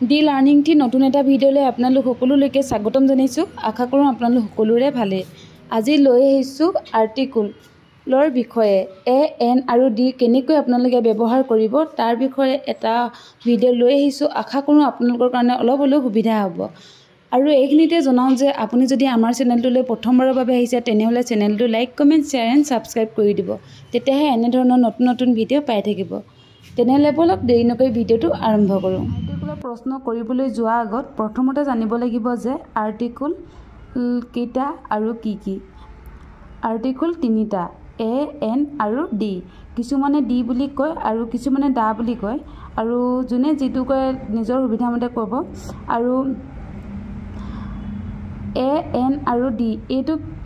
D learning T নতুন এটা ভিডিঅ'লৈ আপোনালোক সকলোলৈকে স্বাগতম জনাইছোঁ। আশা কৰোঁ আপোনালোক সকলোৰে ভালেই। আজি লৈ আহিছোঁ আৰ্টিকুলৰ বিষয়ে এ এন আৰু ডি কেনেকৈ আপোনালোকে ব্যৱহাৰ কৰিব তাৰ বিষয়ে এটা ভিডিঅ' লৈ আহিছোঁ। আশা কৰোঁ আপোনালোকৰ কাৰণে অলপ হ'লেও সুবিধা হ'ব। আৰু এইখিনিতে জনাওঁ যে আপুনি যদি আমাৰ চেনেলটোলৈ প্ৰথমবাৰৰ বাবে আহিছে তেনেহ'লে চেনেলটো like comment share and subscribe কৰি দিব। তেতিয়াহে এনেধৰণৰ নতুন নতুন ভিডিঅ' পাই থাকিব। তেনেহ'লে বলক দেৰি নকৰি ভিডিঅ'টো আৰম্ভ কৰোঁ। আৰ্টিকুলৰ প্ৰশ্ন কৰিবলৈ যোৱাৰ আগত প্ৰথমতে জানিব লাগিব যে আৰ্টিকুল কেইটা আৰু কি কি। আৰ্টিকুল তিনিটা, এ এন আৰু ডি। কিছুমানে ডি বুলি কয় আৰু কিছুমানে দা বুলি কয়, আৰু যোনে যিটো কয় নিজৰ সুবিধামতে ক'ব। আৰু এ এন আৰু ডি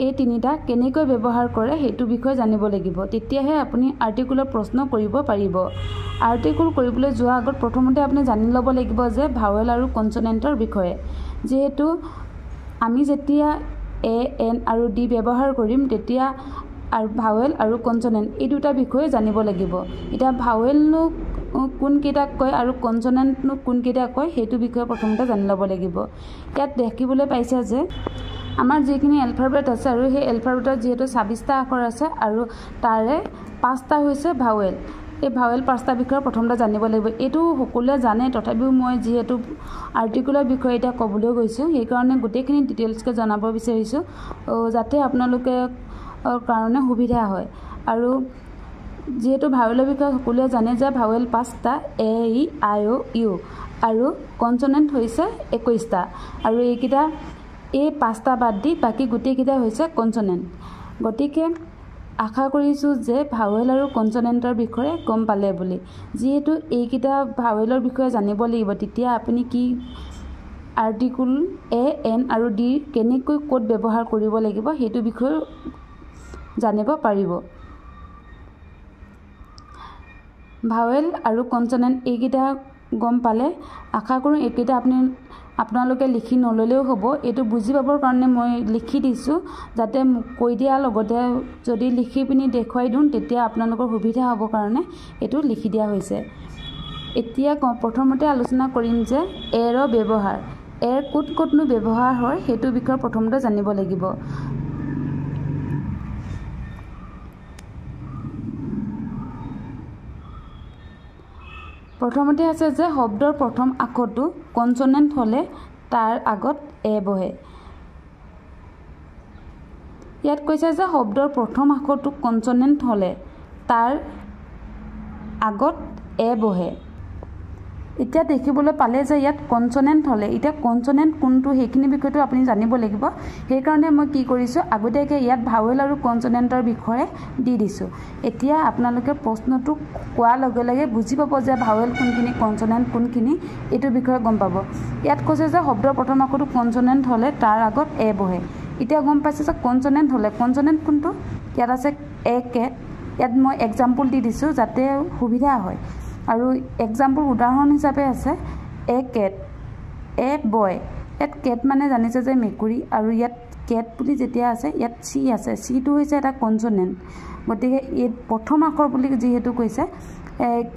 এই তিনিটা কেনেকৈ ব্যৱহাৰ কৰে সেইটো বিষয়ে জানিব লাগিব। তেতিয়াহে আপুনি আৰ্টিকুলৰ প্ৰশ্ন কৰিব পাৰিব। আৰ্টিকুল কৰিবলৈ যোৱাৰ আগত প্ৰথমতে আপুনি জানি ল'ব লাগিব যে ভাৱেল আৰু কনচনেণ্টৰ বিষয়ে। যিহেতু আমি যেতিয়া এ এন আৰু ডি ব্যৱহাৰ কৰিম তেতিয়া ভাৱেল আৰু কনচনেণ্ট এই দুটা বিষয়ে জানিব লাগিব। এতিয়া ভাৱেলনো কোনকেইটাক কয় আৰু কনচনেণ্টনো কোনকেইটাক কয় সেইটো বিষয়ে প্ৰথমতে জানি ল'ব লাগিব। ইয়াত দেখিবলৈ পাইছে যে আমাৰ যিখিনি এলফাবেট আছে আৰু সেই এলফাবেটত যিহেতু 26টা আখৰ আছে আৰু তাৰে 5টা হৈছে ভাৱেল। এই ভাৱেল 5টা বিষয়ে প্ৰথমতে জানিব লাগিব। এইটো সকলোৱে জানে, তথাপিও মই যিহেতু আৰ্টিকুলৰ বিষয়ে এতিয়া ক'বলৈ গৈছোঁ সেইকাৰণে গোটেইখিনি ডিটেইলছকৈ জনাব বিচাৰিছোঁ যাতে আপোনালোকে কাৰণে সুবিধা হয়। আৰু যিহেতু ভাৱেলৰ বিষয়ে সকলোৱে জানে যে ভাৱেল 5টা, এ ই আই অ' ইউ, আৰু কনচনেণ্ট হৈছে 21টা। আৰু এই 5টা বাদ দি বাকী গোটেইকেইটা হৈছে কনচনেণ্ট। গতিকে আশা কৰিছোঁ যে ভাৱেল আৰু কনচনেণ্টৰ বিষয়ে গম পালে বুলি। যিহেতু এইকেইটা ভাৱেলৰ বিষয়ে জানিব লাগিব, তেতিয়া আপুনি কি আৰ্টিকুল এ এন আৰু ডি কেনেকৈ ক'ত ব্যৱহাৰ কৰিব লাগিব সেইটো বিষয়ে জানিব পাৰিব। ভাৱেল আৰু কনচনেণ্ট এইকেইটা গম পালে আশা কৰোঁ এইকেইটা আপোনালোকে লিখি নল'লেও হ'ব। এইটো বুজি পাবৰ কাৰণে মই লিখি দিছোঁ, যাতে কৈ দিয়াৰ লগতে যদি লিখি পিনি দেখুৱাই দিওঁ তেতিয়া আপোনালোকৰ সুবিধা হ'ব কাৰণে এইটো লিখি দিয়া হৈছে। এতিয়া প্ৰথমতে আলোচনা কৰিম যে এৰ ব্যৱহাৰ। এৰ ক'তনো ব্যৱহাৰ হয় সেইটো বিষয়ে প্ৰথমতে জানিব লাগিব। প্ৰথমতে আছে যে শব্দৰ প্ৰথম আখৰটো কনচনেণ্ট হ'লে তাৰ আগত এ বহে। ইয়াত কৈছে যে শব্দৰ প্ৰথম আখৰটো কনচনেণ্ট হ'লে তাৰ আগত এ বহে। এতিয়া দেখিবলৈ পালে যে ইয়াত কনচনেণ্ট হ'লে, এতিয়া কনচনেণ্ট কোনটো সেইখিনি বিষয়টো আপুনি জানিব লাগিব। সেইকাৰণে মই কি কৰিছোঁ, আগতীয়াকৈ ইয়াত ভাৱেল আৰু কনচনেণ্টৰ বিষয়ে দি দিছোঁ। এতিয়া আপোনালোকে প্ৰশ্নটো কোৱাৰ লগে লগে বুজি পাব যে ভাৱেল কোনখিনি, কনচনেণ্ট কোনখিনি, এইটোৰ বিষয়ে গম পাব। ইয়াত কৈছে যে শব্দৰ প্ৰথম আখৰটো কনচনেণ্ট হ'লে তাৰ আগত এ বহে। এতিয়া গম পাইছে যে কনচনেণ্ট হ'লে কনচনেণ্ট কোনটো। ইয়াত আছে এ কেট। ইয়াত মই এক্সাম্পল দি দিছোঁ যাতে সুবিধা হয়। আৰু এক্সাম্পল উদাহৰণ হিচাপে আছে এ কেট, এ বয়। ইয়াত কেট মানে জানিছে যে মেকুৰী, আৰু ইয়াত কেট বুলি যেতিয়া আছে ইয়াত চি আছে। চিটো হৈছে এটা কনচনেণ্ট। গতিকে এই প্ৰথম আখৰ বুলি যিহেতু কৈছে,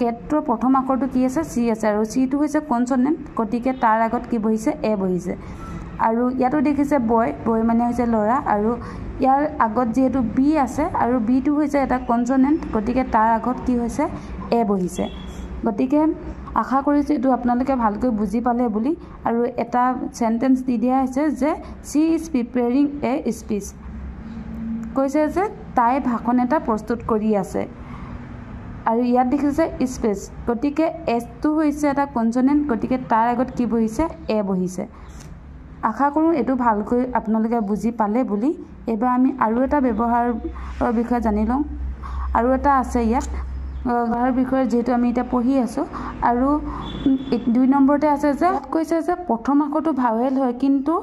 কেটটোৰ প্ৰথম আখৰটো কি আছে, চি আছে, আৰু চিটো হৈছে কনচনেণ্ট। গতিকে তাৰ আগত কি বহিছে, এ বহিছে। আৰু ইয়াতো দেখিছে বয়, বয় মানে হৈছে ল'ৰা, আৰু ইয়াৰ আগত যিহেতু বি আছে আৰু বিটো হৈছে এটা কনচনেণ্ট, গতিকে তাৰ আগত কি হৈছে, এ বহিছে। গতিকে আশা কৰিছোঁ এইটো আপোনালোকে ভালকৈ বুজি পালে বুলি। আৰু এটা চেণ্টেঞ্চ দি দিয়া হৈছে যে C is preparing A speech. কৈছে যে তাই ভাষণ এটা প্ৰস্তুত কৰি আছে। আৰু ইয়াত দেখিছে স্পেচ, গতিকে এছটো হৈছে এটা কনচনেণ্ট, গতিকে তাৰ আগত কি বহিছে, এ বহিছে। আশা কৰোঁ এইটো ভালকৈ আপোনালোকে বুজি পালে বুলি। এইবাৰ আমি আৰু এটা ব্যৱহাৰৰ বিষয়ে জানি লওঁ। আৰু এটা আছে ইয়াত ব্যৱহাৰৰ বিষয়ে, যিহেতু আমি এতিয়া পঢ়ি আছোঁ। আৰু 2 নম্বৰতে আছে যে কৈছে যে প্ৰথম আখৰটো ভাৱেল হয়, কিন্তু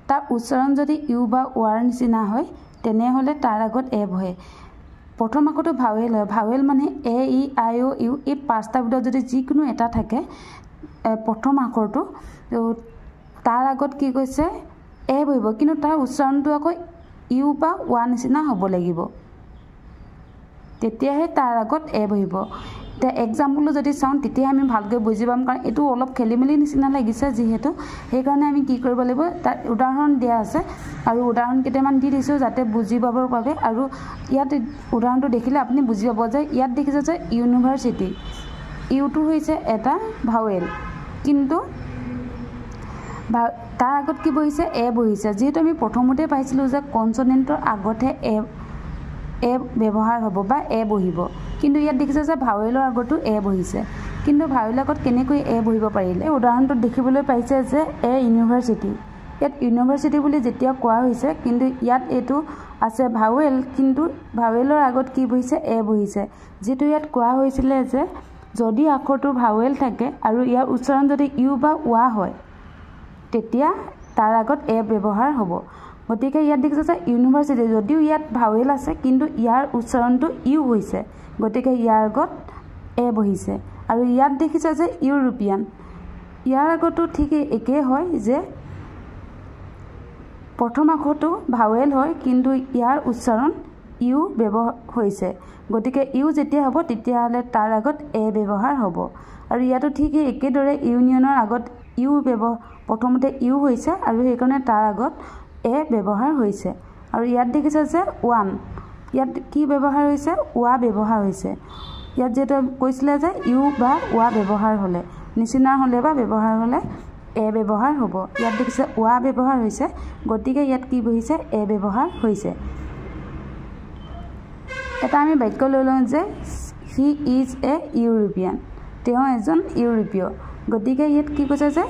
তাৰ উচ্চাৰণ যদি ইউ বা ৱাৰ নিচিনা হয় তেনেহ'লে তাৰ আগত এ বহে। প্ৰথম আখৰটো ভাৱেল হয়। ভাৱেল মানে এ ই আই অ' ইউ, এই 5টা ভিতৰত যদি যিকোনো এটা থাকে প্ৰথম আখৰটো, তাৰ আগত কি কৈছে, এ বহিব, কিন্তু তাৰ উচ্চাৰণটো আকৌ ইউ বা ৱা নিচিনা হ'ব লাগিব, তেতিয়াহে তাৰ আগত এ বহিব। এতিয়া এক্সাম্পলো যদি চাওঁ তেতিয়া আমি ভালকৈ বুজি পাম, কাৰণ এইটো অলপ খেলি মেলি নিচিনা লাগিছে যিহেতু, সেইকাৰণে আমি কি কৰিব লাগিব, তাত উদাহৰণ দিয়া আছে আৰু উদাহৰণ কেইটামান দি দিছোঁ যাতে বুজি পাবৰ বাবে। আৰু ইয়াত উদাহৰণটো দেখিলে আপুনি বুজি পাব যে ইয়াত দেখিছে যে ইউনিভাৰ্চিটি, ইউটো হৈছে এটা ভাৱেল, কিন্তু তাৰ আগত কি বহিছে, এ বহিছে। যিহেতু আমি প্ৰথমতে পাইছিলোঁ যে কনচনেণ্টৰ আগতহে এ ব্যৱহাৰ হ'ব বা এ বহিব, কিন্তু ইয়াত দেখিছে যে ভাৱেলৰ আগতো এ বহিছে। কিন্তু ভাৱেলৰ আগত কেনেকৈ এ বহিব পাৰিলে? উদাহৰণটোত দেখিবলৈ পাইছে যে এ ইউনিভাৰ্চিটি, ইয়াত ইউনিভাৰ্চিটি বুলি যেতিয়া কোৱা হৈছে, কিন্তু ইয়াত এইটো আছে ভাৱেল, কিন্তু ভাৱেলৰ আগত কি বহিছে, এ বহিছে। যিটো ইয়াত কোৱা হৈছিলে যে যদি আখৰটো ভাৱেল থাকে আৰু ইয়াৰ উচ্চাৰণ যদি ইউ বা ৱা হয়, তেতিয়া তাৰ আগত এ ব্যৱহাৰ হ'ব। গতিকে ইয়াত দেখিছে যে ইউনিভাৰ্চিটি, যদিও ইয়াত ভাৱেল আছে কিন্তু ইয়াৰ উচ্চাৰণটো ইউ হৈছে, গতিকে ইয়াৰ আগত এ বহিছে। আৰু ইয়াত দেখিছে যে ইউৰোপিয়ান, ইয়াৰ আগতো ঠিক একেই হয় যে প্ৰথম আখৰটো ভাৱেল হয় কিন্তু ইয়াৰ উচ্চাৰণ ইউ ব্যৱহাৰ হৈছে, গতিকে ইউ যেতিয়া হ'ব তেতিয়াহ'লে তাৰ আগত এ ব্যৱহাৰ হ'ব। আৰু ইয়াতো ঠিক একেদৰে ইউনিয়নৰ আগত ইউ প্ৰথমতে ইউ হৈছে আৰু সেইকাৰণে তাৰ আগত এ ব্যৱহাৰ হৈছে। আৰু ইয়াত দেখিছে যে ওৱান, ইয়াত কি ব্যৱহাৰ হৈছে, ৱা ব্যৱহাৰ হৈছে। ইয়াত যিহেতু কৈছিলে যে ইউ বা ৱা ব্যৱহাৰ হ'লে, নিচিনা হ'লে বা ব্যৱহাৰ হ'লে এ ব্যৱহাৰ হ'ব। ইয়াত দেখিছে ৱা ব্যৱহাৰ হৈছে, গতিকে ইয়াত কি বহিছে, এ ব্যৱহাৰ হৈছে। এটা আমি বাক্য লৈ লওঁ যে হি ইজ এ ইউৰোপিয়ান, তেওঁ এজন ইউৰোপীয়। গতিকে ইয়াত কি কৈছে যে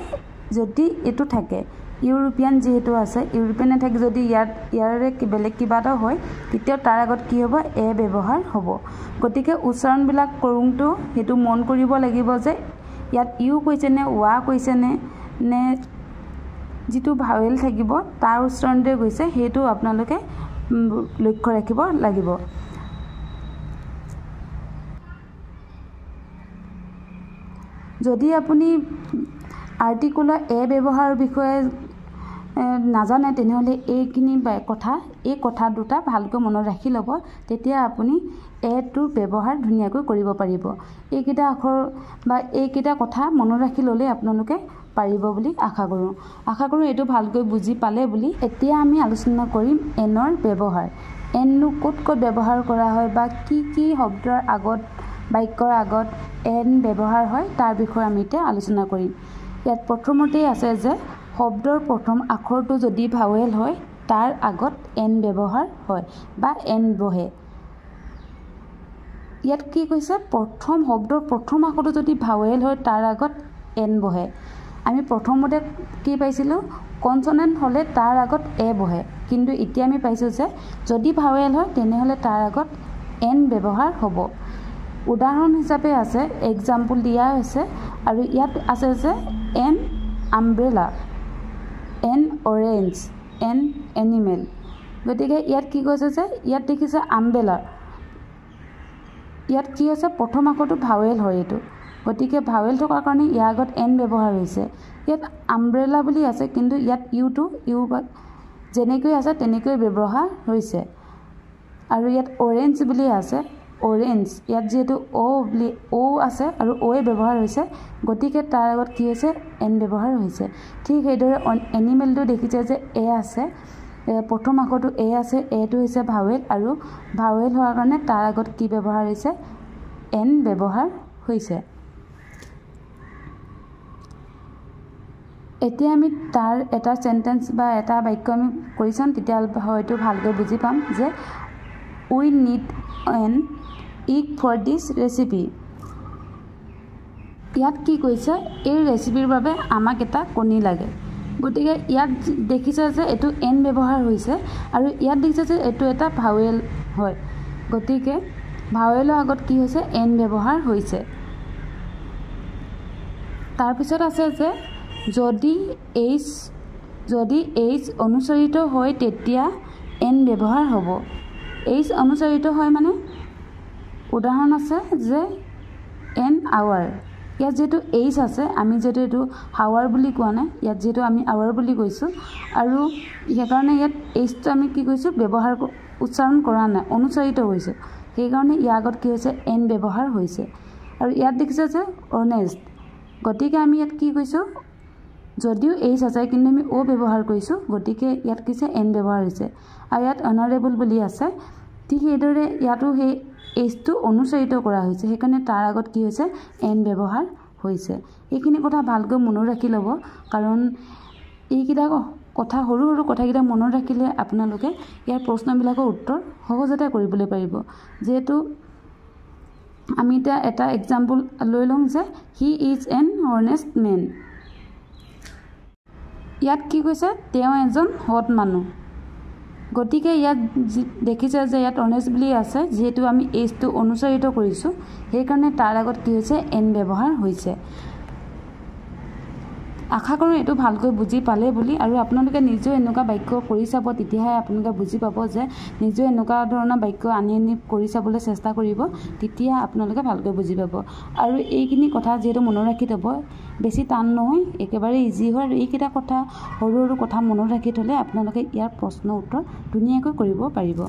যদি এইটো থাকে, ইউৰোপিয়ান যিহেতু আছে, ইউৰোপিয়ানে থাকে, যদি ইয়াৰে বেলেগ কিবা এটা হয় তেতিয়াও তাৰ আগত কি হ'ব, এ ব্যৱহাৰ হ'ব। গতিকে উচ্চাৰণবিলাক কৰোঁতেও সেইটো মন কৰিব লাগিব যে ইয়াত ইউ কৈছেনে, ৱা কৈছেনে, নে যিটো ভাৱেল থাকিব তাৰ উচ্চাৰণটোৱে গৈছে, সেইটো আপোনালোকে লক্ষ্য ৰাখিব লাগিব। যদি আপুনি আৰ্টিকুলৰ এ ব্যৱহাৰৰ বিষয়ে নাজানে, তেনেহ'লে এই কথা দুটা ভালকৈ মনত ৰাখি ল'ব, তেতিয়া আপুনি এটোৰ ব্যৱহাৰ ধুনীয়াকৈ কৰিব পাৰিব। এইকেইটা আখৰ বা এইকেইটা কথা মনত ৰাখি ল'লে আপোনালোকে পাৰিব বুলি আশা কৰোঁ এইটো ভালকৈ বুজি পালে বুলি। এতিয়া আমি আলোচনা কৰিম এনৰ ব্যৱহাৰ। এননো ক'ত ক'ত ব্যৱহাৰ কৰা হয় বা কি কি শব্দৰ আগত, বাক্যৰ আগত এন ব্যৱহাৰ হয় তাৰ বিষয়ে আমি এতিয়া আলোচনা কৰিম। ইয়াত প্ৰথমতেই আছে যে শব্দৰ প্ৰথম আখৰটো যদি ভাৱেল হয় তাৰ আগত এন ব্যৱহাৰ হয় বা এন বহে। ইয়াত কি কৈছে, শব্দৰ প্ৰথম আখৰটো যদি ভাৱেল হয় তাৰ আগত এন বহে। আমি প্ৰথমতে কি পাইছিলোঁ, কনচনেণ্ট হ'লে তাৰ আগত এ বহে, কিন্তু এতিয়া আমি পাইছোঁ যে যদি ভাৱেল হয় তেনেহ'লে তাৰ আগত এন ব্যৱহাৰ হ'ব। উদাহৰণ হিচাপে আছে, এক্সাম্পল দিয়া হৈছে, আৰু ইয়াত আছে যে N umbrella, N orange, N animal. গতিকে ইয়াত কি কৈছে যে ইয়াত দেখিছে আমব্ৰেলা, ইয়াত কি হৈছে, প্ৰথম আখৰটো ভাৱেল হয় এইটো, গতিকে ভাৱেল থকাৰ কাৰণে ইয়াৰ আগত এন ব্যৱহাৰ হৈছে। ইয়াত আমব্ৰেলা বুলি আছে, কিন্তু ইয়াত ইউ বা যেনেকৈ আছে তেনেকৈ ব্যৱহাৰ হৈছে। আৰু ইয়াত অৰেঞ্জ বুলি আছে, অৰেঞ্জ, ইয়াত যিহেতু অ' আছে আৰু অ'য়ে ব্যৱহাৰ হৈছে, গতিকে তাৰ আগত কি হৈছে, এন ব্যৱহাৰ হৈছে। ঠিক সেইদৰে এনিমেলটো দেখিছে যে এ আছে, প্ৰথম আখৰটো এ আছে, এটো হৈছে ভাৱেল, আৰু ভাৱেল হোৱাৰ কাৰণে তাৰ আগত কি ব্যৱহাৰ হৈছে, এন ব্যৱহাৰ হৈছে। এতিয়া আমি তাৰ এটা চেণ্টেন্স বা এটা বাক্য আমি কৰি চাম, তেতিয়াহ'লে হয়তো ভালকৈ বুজি পাম যে we need an egg for this recipe. ইয়াত কি কৈছে, এই ৰেচিপিৰ বাবে আমাক এটা কণী লাগে। গতিকে ইয়াত দেখিছে যে এইটো এন ব্যৱহাৰ হৈছে, আৰু ইয়াত দেখিছে যে এইটো এটা ভাৱেল হয়, গতিকে ভাৱেলৰ আগত কি হৈছে, এন ব্যৱহাৰ হৈছে। তাৰপিছত আছে যে যদি এইচ অনুচৰিত হয় তেতিয়া এন ব্যৱহাৰ হ'ব। এইচ অনুচৰিত হয় মানে উদাহৰণ আছে যে এন আৱাৰ, ইয়াত যিহেতু এইচ আছে, আমি যিহেতু এইটো হাৱাৰ বুলি কোৱা নাই, ইয়াত যিহেতু আমি আৱাৰ বুলি কৈছোঁ, আৰু সেইকাৰণে ইয়াত এইচটো আমি কি কৈছোঁ, উচ্চাৰণ কৰা নাই, অনুচৰিত হৈছোঁ, সেইকাৰণে ইয়াৰ আগত কি হৈছে, এন ব্যৱহাৰ হৈছে। আৰু ইয়াত দেখিছে যে অনেষ্ট গতিকে আমি ইয়াত কি কৈছোঁ যদিও এইচ আছে কিন্তু আমি অ' ব্যৱহাৰ কৰিছোঁ গতিকে ইয়াত কিছে এন ব্যৱহাৰ হৈছে আৰু ইয়াত অনাৰেবল বুলি আছে ঠিক সেইদৰে ইয়াতো সেই এইচটো অনুচৰিত কৰা হৈছে সেইকাৰণে তাৰ আগত কি হৈছে এন ব্যৱহাৰ হৈছে এইখিনি কথা ভালকৈ মনত ৰাখি ল'ব কাৰণ এইকেইটা কথা সৰু সৰু কথাকেইটা মনত ৰাখিলে আপোনালোকে ইয়াৰ প্ৰশ্নবিলাকৰ উত্তৰ সহজতে কৰিবলৈ পাৰিব যিহেতু আমি এতিয়া এটা এক্সাম্পল লৈ লওঁ যে he is an honest man ইয়াত কি কৈছে তেওঁ এজন সৎ মানুহ গতিকে ইয়াত দেখিছে যে ইয়াত অনেষ্ট বুলি আছে যেহেতু আমি এইচটো অনুচৰিত কৰিছোঁ সেইকাৰণে তাৰ আগত কি হৈছে এন ব্যৱহাৰ হৈছে আশা কৰোঁ এইটো ভালকৈ বুজি পালে বুলি আৰু আপোনালোকে নিজেও এনেকুৱা বাক্য কৰি চাব তেতিয়াহে আপোনালোকে বুজি পাব যে নিজেও এনেকুৱা ধৰণৰ বাক্য আনি কৰি চাবলৈ চেষ্টা কৰিব তেতিয়া আপোনালোকে ভালকৈ বুজি পাব আৰু এইখিনি কথা যিহেতু মনত ৰাখি থ'ব বেছি টান নহয় একেবাৰে ইজি হয় আৰু এইকেইটা কথা সৰু সৰু কথা মনত ৰাখি থ'লে আপোনালোকে ইয়াৰ প্ৰশ্ন উত্তৰ ধুনীয়াকৈ কৰিব পাৰিব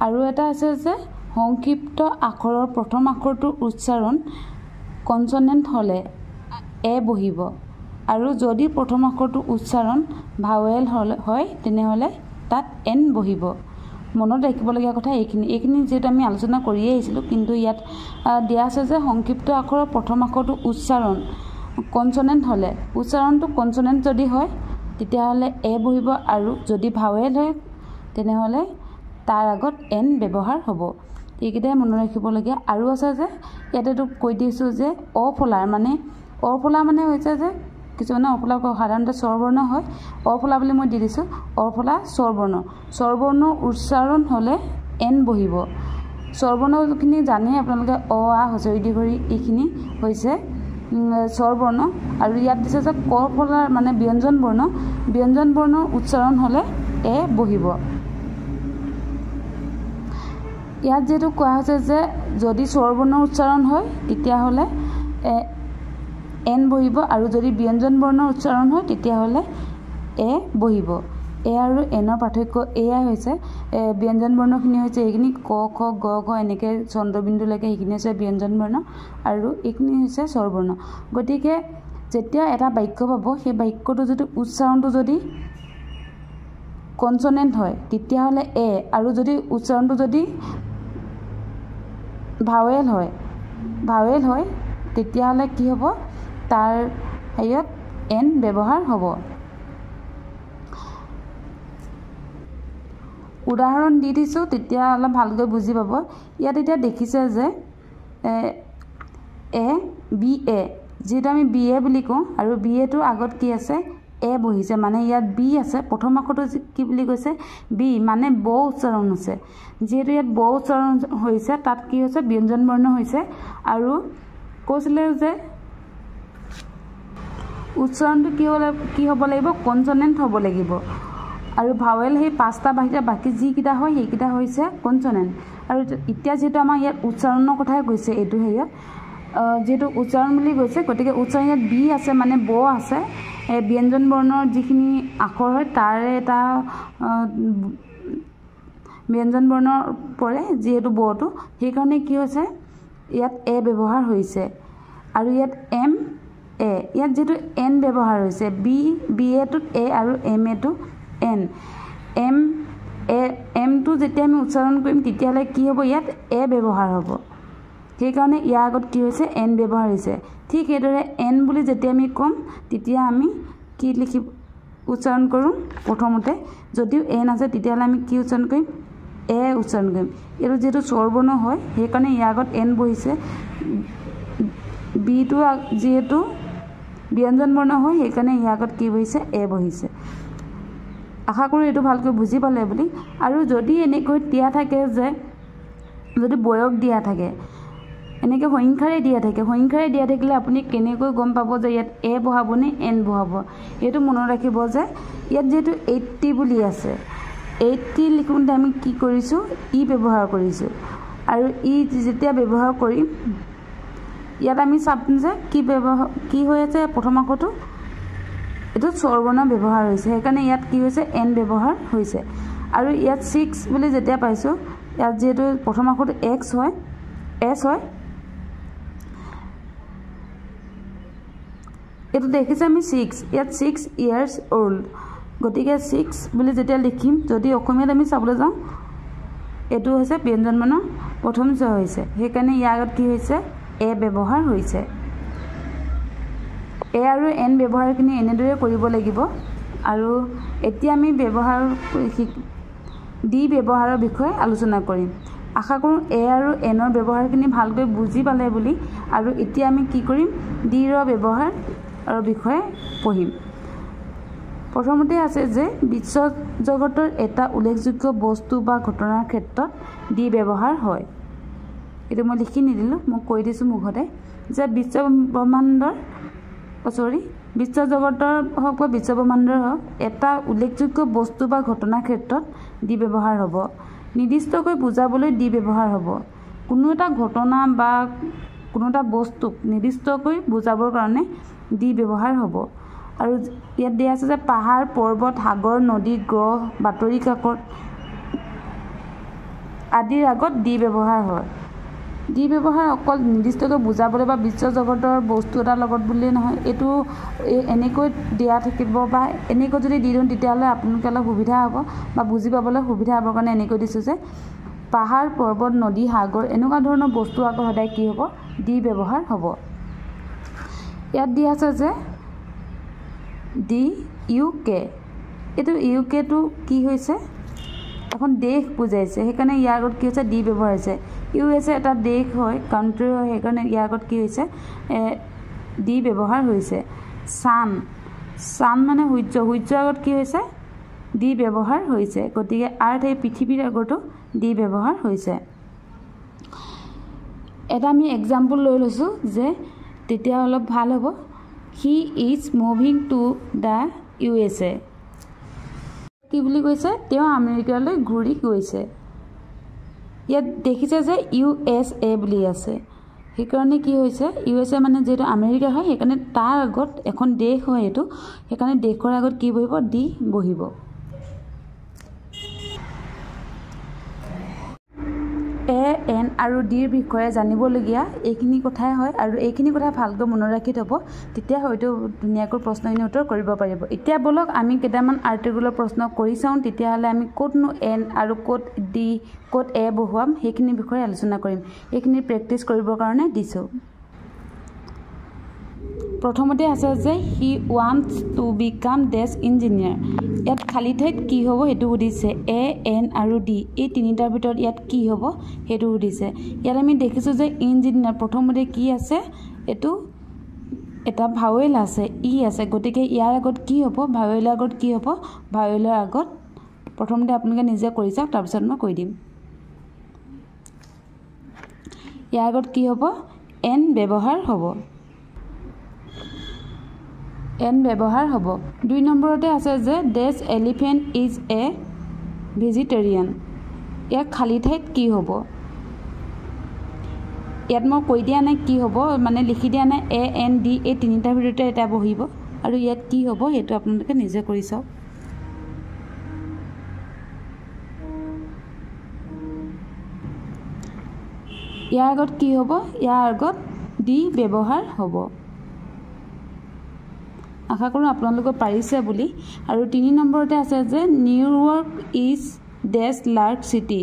আৰু এটা আছে যে সংক্ষিপ্ত আখৰৰ প্ৰথম আখৰটোৰ উচ্চাৰণ কনচনেণ্ট হ'লে এ বহিব আৰু যদি প্ৰথম আখৰটো উচ্চাৰণ ভাৱেল হয় তেনেহ'লে তাত এন বহিব মনত ৰাখিবলগীয়া কথা এইখিনি যিহেতু আমি আলোচনা কৰিয়ে আহিছিলোঁ কিন্তু ইয়াত দিয়া আছে যে সংক্ষিপ্ত আখৰৰ প্ৰথম আখৰটো উচ্চাৰণ কনচনেণ্ট হ'লে উচ্চাৰণটো কনচনেণ্ট যদি হয় তেতিয়াহ'লে এ বহিব আৰু যদি ভাৱেল হয় তেনেহ'লে তাৰ আগত এন ব্যৱহাৰ হ'ব এইকেইটাই মনত ৰাখিবলগীয়া আৰু আছে যে ইয়াতেতো কৈ দিছোঁ যে অফলাৰ মানে হৈছে যে কিছুমানে অফলা সাধাৰণতে স্বৰবৰ্ণ হয় অফলা বুলি মই দি দিছোঁ অফলা স্বৰবৰ্ণ উচ্চাৰণ হ'লে এন বহিব স্বৰবৰ্ণখিনি জানেই আপোনালোকে অ আ হস্ৰ ই দীৰ্ঘ ই এইখিনি হৈছে স্বৰবৰ্ণ আৰু ইয়াত দিছে যে ক ফলাৰ মানে ব্যঞ্জন বৰ্ণৰ উচ্চাৰণ হ'লে এ বহিব ইয়াত যেহেতু কোৱা হৈছে যে যদি স্বৰবৰ্ণৰ উচ্চাৰণ হয় তেতিয়াহ'লে এন বহিব আৰু যদি ব্যঞ্জন বৰ্ণৰ উচ্চাৰণ হয় তেতিয়াহ'লে এ বহিব এ আৰু এনৰ পাৰ্থক্য এয়াই হৈছে ব্যঞ্জন বৰ্ণখিনি হৈছে এইখিনি ক খ গ ঘ এনেকৈ চন্দ্ৰবিন্দুলৈকে সেইখিনি হৈছে ব্যঞ্জন বৰ্ণ আৰু এইখিনি হৈছে স্বৰবৰ্ণ গতিকে যেতিয়া এটা বাক্য পাব সেই বাক্যটো যদি উচ্চাৰণটো যদি কনচনেণ্ট হয় তেতিয়াহ'লে এ আৰু যদি উচ্চাৰণটো যদি ভাৱেল হয় তেতিয়াহ'লে কি হ'ব তাৰ হেৰিয়ত এন ব্যৱহাৰ হ'ব উদাহৰণ দি দিছোঁ তেতিয়া অলপ ভালকৈ বুজি পাব ইয়াত এতিয়া দেখিছে যে এ বি এ যিহেতু আমি বি এ বুলি কওঁ আৰু বি এটোৰ আগত কি আছে এ বহিছে মানে ইয়াত বি আছে প্ৰথম আখৰটো কি বুলি কৈছে বি মানে ব উচ্চাৰণ হৈছে যিহেতু ইয়াত ব উচ্চাৰণ হৈছে তাত কি হৈছে ব্যঞ্জন বৰ্ণ হৈছে আৰু কৈছিলে যে উচ্চাৰণটো কি হ'ব লাগিব কনচনেণ্ট হ'ব লাগিব আৰু ভাৱেল সেই পাঁচটা বাহিৰে বাকী যিকেইটা হয় সেইকেইটা হৈছে কনচনেণ্ট আৰু এতিয়া যিহেতু আমাৰ ইয়াত উচ্চাৰণৰ কথাই কৈছে এইটো হেৰিয়ত যেহেতু উচ্চাৰণ বুলি কৈছে গতিকে উচ্চাৰণ ইয়াত বি আছে মানে ব আছে ব্যঞ্জন বৰ্ণৰ যিখিনি আখৰ হয় তাৰে এটা ব্যঞ্জন বৰ্ণৰ পৰে যিহেতু বটো সেইকাৰণে কি হৈছে ইয়াত এ ব্যৱহাৰ হৈছে আৰু ইয়াত এম এ ইয়াত যেহেতু এন ব্যৱহাৰ হৈছে বি এটোত এ আৰু এম এটো এন এমটো যেতিয়া আমি উচ্চাৰণ কৰিম তেতিয়াহ'লে কি হ'ব ইয়াত এ ব্যৱহাৰ হ'ব সেইকাৰণে ইয়াৰ আগত কি হৈছে এন ব্যৱহাৰ হৈছে ঠিক সেইদৰে এন বুলি যেতিয়া আমি ক'ম তেতিয়া আমি কি উচ্চাৰণ কৰোঁ প্ৰথমতে যদিও এন আছে তেতিয়াহ'লে আমি কি উচ্চাৰণ কৰিম এ উচ্চাৰণ কৰিম এইটো যিহেতু স্বৰবৰ্ণ হয় সেইকাৰণে ইয়াৰ আগত এন বহিছে বিটো যিহেতু ব্যঞ্জন বৰ্ণ হয় সেইকাৰণে ইয়াৰ আগত কি বহিছে এ বহিছে আশা কৰোঁ এইটো ভালকৈ বুজি পালে বুলি আৰু যদি এনেকৈ দিয়া থাকে যে যদি বয়স দিয়া থাকে এনেকৈ সংখ্যাৰে দিয়া থাকিলে আপুনি কেনেকৈ গম পাব যে ইয়াত এ বহাব নে এন বহাব এইটো মনত ৰাখিব যে ইয়াত যিহেতু 80 বুলি আছে 80 লিখোঁতে আমি কি কৰিছোঁ ই ব্যৱহাৰ কৰিছোঁ আৰু ই যেতিয়া ব্যৱহাৰ কৰিম ইয়াত আমি চাম যে কি হৈ আছে প্ৰথম আখৰটো এইটো স্বৰবৰ্ণ ব্যৱহাৰ হৈছে সেইকাৰণে ইয়াত কি হৈছে এন ব্যৱহাৰ হৈছে আৰু ইয়াত 6 বুলি যেতিয়া পাইছোঁ ইয়াত যেহেতু প্ৰথম আখৰটো এক্স হয় এছ হয়। এইটো দেখিছে আমি 6 ইয়াত 6 years old গতিকে 6 বুলি যেতিয়া লিখিম যদি অসমীয়াত আমি চাবলৈ যাওঁ এইটো হৈছে ব্যঞ্জনবৰ্ণৰ প্ৰথম স্বৰ হৈছে সেইকাৰণে ইয়াৰ আগত কি হৈছে এ ব্যৱহাৰ হৈছে এ আৰু এন ব্যৱহাৰখিনি এনেদৰে কৰিব লাগিব আৰু এতিয়া আমি ব্যৱহাৰ ডি ব্যৱহাৰৰ বিষয়ে আলোচনা কৰিম আশা কৰোঁ এ আৰু এনৰ ব্যৱহাৰখিনি ভালকৈ বুজি পালে বুলি আৰু এতিয়া আমি কি কৰিম ডি ৰ ব্যৱহাৰৰ বিষয়ে পঢ়িম প্ৰথমতে আছে যে বিশ্ব জগতৰ এটা উল্লেখযোগ্য বস্তু বা ঘটনাৰ ক্ষেত্ৰত ডি ব্যৱহাৰ হয় এইটো মই লিখি নিদিলোঁ মই কৈ দিছোঁ মুখতে যে বিশ্ব জগতৰ হওক বা বিশ্ব ব্ৰহ্মাণ্ডৰ হওক এটা উল্লেখযোগ্য বস্তু বা ঘটনাৰ ক্ষেত্ৰত ডি ব্যৱহাৰ হ'ব নিৰ্দিষ্টকৈ বুজাবলৈ ডি ব্যৱহাৰ হ'ব কোনো এটা ঘটনা বা কোনো এটা বস্তুক নিৰ্দিষ্টকৈ বুজাবৰ কাৰণে ডি ব্যৱহাৰ হ'ব আৰু ইয়াত দিয়া আছে যে পাহাৰ পৰ্বত সাগৰ নদী গ্ৰহ বাতৰি কাকত আদিৰ আগত ডি ব্যৱহাৰ হয় ডি ব্যৱহাৰ অকল নিৰ্দিষ্টকৈ বুজাবলৈ বা বিশ্ব জগতৰ বস্তু এটাৰ লগত বুলিয়ে নহয় এইটো এনেকৈ দিয়া থাকিব বা এনেকৈ যদি দি দিওঁ তেতিয়াহ'লে আপোনালোকে অলপ সুবিধা হ'ব বা বুজি পাবলৈ সুবিধা হ'বৰ কাৰণে এনেকৈ দিছোঁ যে পাহাৰ পৰ্বত নদী সাগৰ এনেকুৱা ধৰণৰ বস্তু আকৌ সদায় কি হ'ব ডি ব্যৱহাৰ হ'ব ইয়াত দিয়া আছে যে ডি ইউ কে এইটো ইউ কেটো কি হৈছে এখন দেশ বুজাইছে সেইকাৰণে ইয়াৰ আগত কি হৈছে ডি ব্যৱহাৰ হৈছে ইউ এছ এ এটা দেশ হয় কাণ্ট্ৰি হয় সেইকাৰণে ইয়াৰ আগত কি হৈছে ডি ব্যৱহাৰ হৈছে চান মানে সূৰ্যৰ আগত কি হৈছে ডি ব্যৱহাৰ হৈছে গতিকে আৰ্থ এই পৃথিৱীৰ আগতো ডি ব্যৱহাৰ হৈছে এটা আমি এক্সাম্পল লৈ লৈছোঁ যে তেতিয়া অলপ ভাল হ'ব he is moving to the U S A কি বুলি কৈছে তেওঁ আমেৰিকালৈ ঘূৰি গৈছে ইয়াত দেখিছে যে ইউ এছ এ বুলি আছে সেইকাৰণে কি হৈছে ইউ এছ এ মানে যিহেতু আমেৰিকা হয় সেইকাৰণে তাৰ আগত এখন দেশ হয় এইটো সেইকাৰণে দেশৰ আগত কি বহিব ডি বহিব এ এন আৰু ডিৰ বিষয়ে জানিবলগীয়া এইখিনি কথাই হয় আৰু এইখিনি কথা ভালকৈ মনত ৰাখি থ'ব তেতিয়া হয়তো ধুনীয়াকৈ প্ৰশ্নখিনি উত্তৰ কৰিব পাৰিব এতিয়া বলক আমি কেইটামান আৰ্টিকুলৰ প্ৰশ্ন কৰি চাওঁ তেতিয়াহ'লে আমি ক'তনো এন আৰু ক'ত ডি ক'ত এ বহুৱাম সেইখিনিৰ বিষয়ে আলোচনা কৰিম এইখিনি প্ৰেক্টিছ কৰিবৰ কাৰণে দিছোঁ প্ৰথমতে আছে যে হি ৱান্টছ টু বিকাম ডেছ ইঞ্জিনিয়াৰ ইয়াত খালী ঠাইত কি হ'ব সেইটো সুধিছে এ এন আৰু ডি এই তিনিটাৰ ভিতৰত ইয়াত কি হ'ব সেইটো সুধিছে ইয়াত আমি দেখিছোঁ যে ইঞ্জিনিয়াৰ প্ৰথমতে কি আছে এইটো এটা ভাৱেল আছে ই আছে গতিকে ইয়াৰ আগত কি হ'ব ভাৱেলৰ আগত কি হ'ব ভাৱেলৰ আগত প্ৰথমতে আপোনালোকে নিজে কৰি চাওক তাৰপিছত মই কৈ দিম ইয়াৰ আগত কি হ'ব এন ব্যৱহাৰ হ'ব এন ব্যৱহাৰ হ'ব 2 নম্বৰতে আছে যে ডেছ এলিফেণ্ট ইজ এ ভেজিটেৰিয়ান ইয়াৰ খালী ঠাইত কি হ'ব ইয়াত মই কৈ দিয়া নাই কি হ'ব মানে লিখি দিয়া নাই এ এন ডি এই তিনিটাৰ ভিতৰতে এটা বহিব আৰু ইয়াত কি হ'ব সেইটো আপোনালোকে নিজে কৰি চাওক ইয়াৰ আগত কি হ'ব ইয়াৰ আগত ডি ব্যৱহাৰ হ'ব আশা কৰোঁ আপোনালোকে পাৰিছে বুলি আৰু 3 নম্বৰতে আছে যে New York is the large city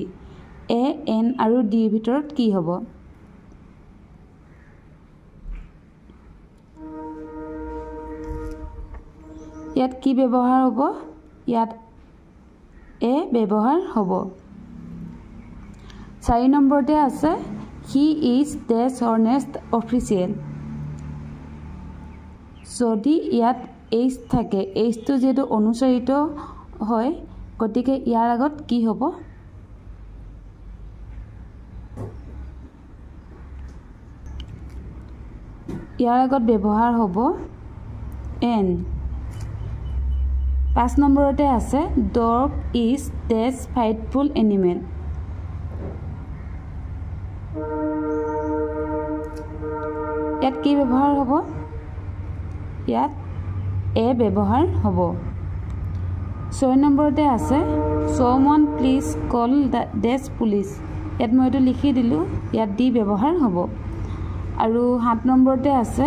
a an আৰু ডিৰ ভিতৰত কি হ'ব ইয়াত কি ব্যৱহাৰ হ'ব ইয়াত এ ব্যৱহাৰ হ'ব 4 নম্বৰতে আছে he is the honest official যদি ইয়াত এইচ থাকে এইচটো যিহেতু অনুচৰিত হয় গতিকে ইয়াৰ আগত কি হ'ব ইয়াৰ আগত ব্যৱহাৰ হ'ব এন 5 নম্বৰতে আছে ডগ ইজ ডেছ ফাইটফুল এনিমেল ইয়াত কি ব্যৱহাৰ হ'ব ইয়াত এ ব্যৱহাৰ হ'ব 6 নম্বৰতে আছে someone please call the desk police ইয়াত মই এইটো লিখি দিলোঁ, ইয়াত ডি ব্যৱহাৰ হ'ব। আৰু 7 নম্বৰতে আছে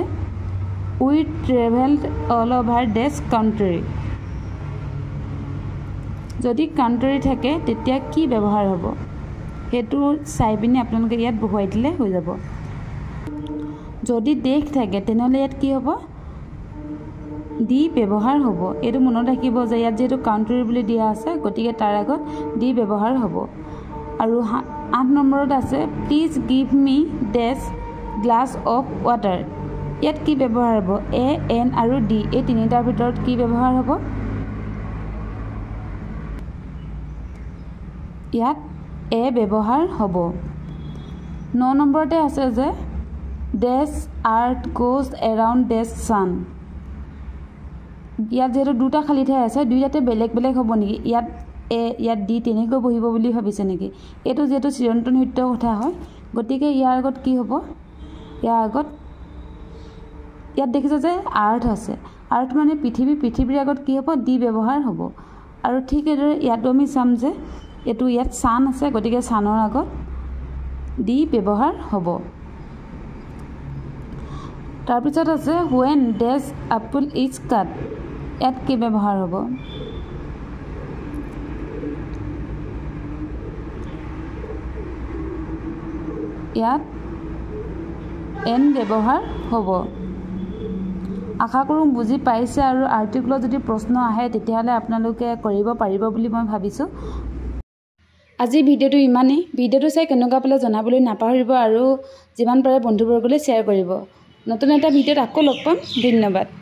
উই ট্ৰেভেলড অল অভাৰ ডেছ কাণ্ট্ৰি। যদি কাণ্ট্ৰি থাকে তেতিয়া কি ব্যৱহাৰ হ'ব সেইটো চাই পিনি আপোনালোকে ইয়াত বহুৱাই দিলে হৈ যাব। যদি দেশ থাকে তেনেহ'লে ইয়াত কি হ'ব, ডি ব্যৱহাৰ হ'ব। এইটো মনত ৰাখিব যে ইয়াত যিহেতু কাণ্ট্ৰি বুলি দিয়া আছে গতিকে তাৰ আগত ডি ব্যৱহাৰ হ'ব। আৰু 8 নম্বৰত আছে please give me the glass of water. ইয়াত কি ব্যৱহাৰ হ'ব, এ, এন আৰু ডি এই তিনিটাৰ ভিতৰত কি ব্যৱহাৰ হ'ব, ইয়াত এ ব্যৱহাৰ হ'ব। 9 নম্বৰতে আছে যে ডেছ আৰ্থ গোজ এৰাউণ্ড ডেছ ছান। ইয়াত যিহেতু দুটা খালী ঠাই আছে দুইটাতে বেলেগ বেলেগ হ'ব নেকি, ইয়াত এ ইয়াত ডি তেনেকৈ বহিব বুলি ভাবিছে নেকি। এইটো যিহেতু চিৰন্তন সত্যৰ কথা হয় গতিকে ইয়াৰ আগত কি হ'ব, ইয়াৰ আগত ইয়াত দেখিছে যে আৰ্থ আছে, আৰ্থ মানে পৃথিৱী, পৃথিৱীৰ আগত কি হ'ব, ডি ব্যৱহাৰ হ'ব। আৰু ঠিক এইদৰে ইয়াতো আমি চাম যে এইটো ইয়াত ছান আছে গতিকে ছানৰ আগত ডি ব্যৱহাৰ হ'ব। তাৰপিছত আছে when the apple is cut. ইয়াত কি ব্যৱহাৰ হ'ব, ইয়াত এন ব্যৱহাৰ হ'ব। আশা কৰোঁ বুজি পাইছে আৰু আৰ্টিকুলত যদি প্ৰশ্ন আহে তেতিয়াহ'লে আপোনালোকে কৰিব পাৰিব বুলি মই ভাবিছোঁ। আজি ভিডিঅ'টো ইমানেই। ভিডিঅ'টো চাই কেনেকুৱা পালে জনাবলৈ নাপাহৰিব আৰু যিমান পাৰে বন্ধুবৰ্গলৈ শ্বেয়াৰ কৰিব। নতুন এটা ভিডিঅ'ত আকৌ লগ পাম। ধন্যবাদ।